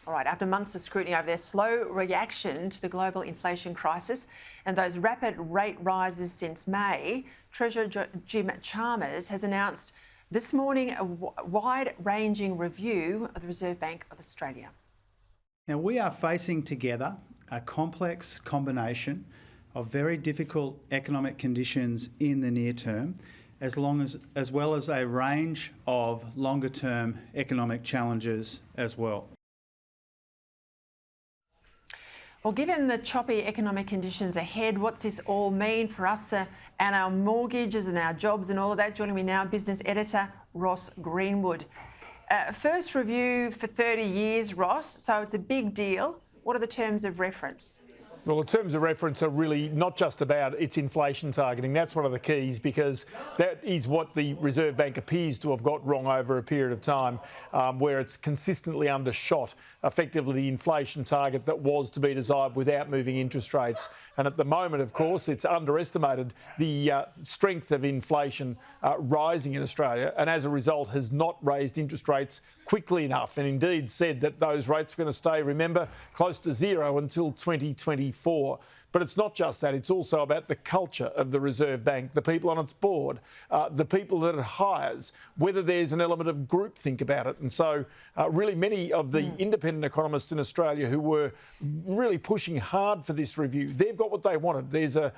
All right, after months of scrutiny over their slow reaction to the global inflation crisis and those rapid rate rises since May, Treasurer Jim Chalmers has announced this morning a wide-ranging review of the Reserve Bank of Australia. Now, we are facing together a complex combination of very difficult economic conditions in the near term, as well as a range of longer-term economic challenges as well. Well, given the choppy economic conditions ahead, what's this all mean for us and our mortgages and our jobs and all of that? Joining me now, Business Editor Ross Greenwood. First review for 30 years, Ross, so it's a big deal. What are the terms of reference? Well, the terms of reference are really not just about its inflation targeting. That's one of the keys, because that is what the Reserve Bank appears to have got wrong over a period of time, where it's consistently undershot effectively the inflation target that was to be desired without moving interest rates. And at the moment, of course, it's underestimated the strength of inflation rising in Australia, and as a result has not raised interest rates quickly enough, and indeed said that those rates are going to stay, remember, close to zero until 2024. But it's not just that, it's also about the culture of the Reserve Bank, the people on its board, the people that it hires, whether there's an element of groupthink about it. And so really many of the independent economists in Australia who were really pushing hard for this review, they've got what they wanted. There's an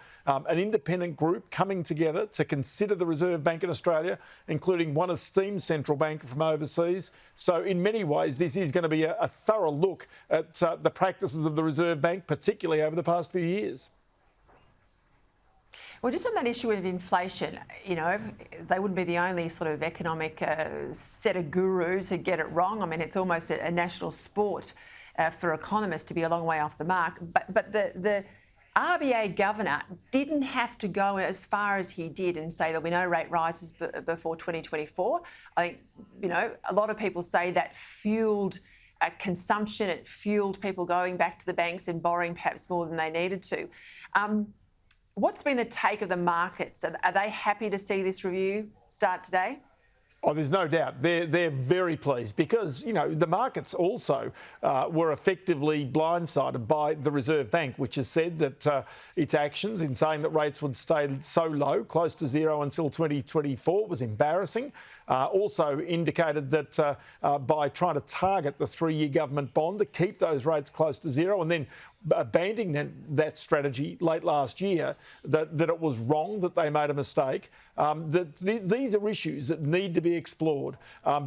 independent group coming together to consider the Reserve Bank in Australia, including one esteemed central banker from overseas. So in many ways, this is going to be a thorough look at the practices of the Reserve Bank, particularly over the past few years. Well, just on that issue of inflation, you know, they wouldn't be the only sort of economic set of gurus who get it wrong. I mean, it's almost a national sport for economists to be a long way off the mark. But the RBA governor didn't have to go as far as he did and say there'll be no rate rises before 2024. I think, you know, a lot of people say that fueled consumption. It fueled people going back to the banks and borrowing perhaps more than they needed to. What's been the take of the markets? Are they happy to see this review start today? Oh, there's no doubt. They're very pleased because, you know, the markets also were effectively blindsided by the Reserve Bank, which has said that its actions in saying that rates would stay so low, close to zero until 2024, was embarrassing. Also indicated that by trying to target the 3-year government bond to keep those rates close to zero and then abandoning that strategy late last year, that it was wrong, that they made a mistake. These are issues that need to be explored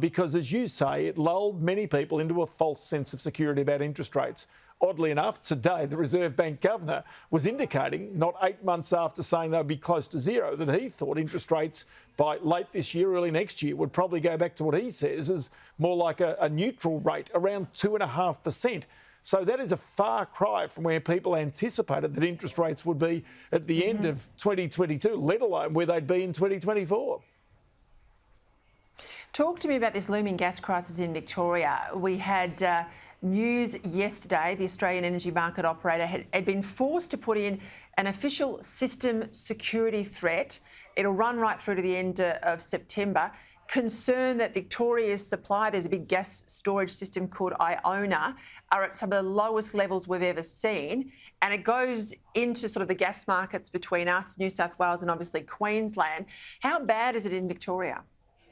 because, as you say, it lulled many people into a false sense of security about interest rates. Oddly enough, today the Reserve Bank governor was indicating, not 8 months after saying they'd be close to zero, that he thought interest rates by late this year, early next year, would probably go back to what he says is more like a neutral rate, around 2.5%. So that is a far cry from where people anticipated that interest rates would be at the end of 2022, let alone where they'd be in 2024. Talk to me about this looming gas crisis in Victoria. We had news yesterday, the Australian energy market operator had been forced to put in an official system security threat. It'll run right through to the end of September. Concern that Victoria's supply, there's a big gas storage system called Iona, are at some of the lowest levels we've ever seen. And it goes into sort of the gas markets between us, New South Wales and obviously Queensland. How bad is it in Victoria?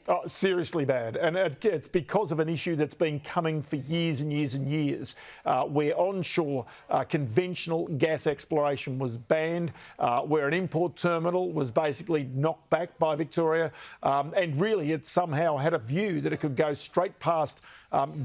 Oh, seriously bad. And it's because of an issue that's been coming for years and years and years, where onshore conventional gas exploration was banned, where an import terminal was basically knocked back by Victoria, and really it somehow had a view that it could go straight past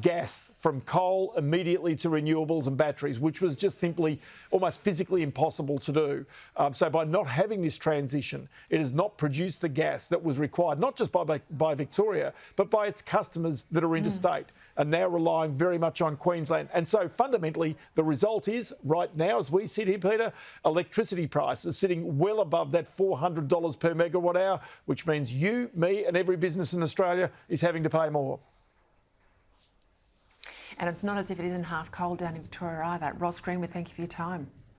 gas from coal immediately to renewables and batteries, which was just simply almost physically impossible to do. So by not having this transition, it has not produced the gas that was required, not just by Victoria, but by its customers that are interstate and now relying very much on Queensland. And so fundamentally, the result is right now, as we sit here, Peter, electricity prices sitting well above that $400 per megawatt hour, which means you, me and every business in Australia is having to pay more. And it's not as if it isn't half cold down in Victoria either. Ross Greenwood, thank you for your time.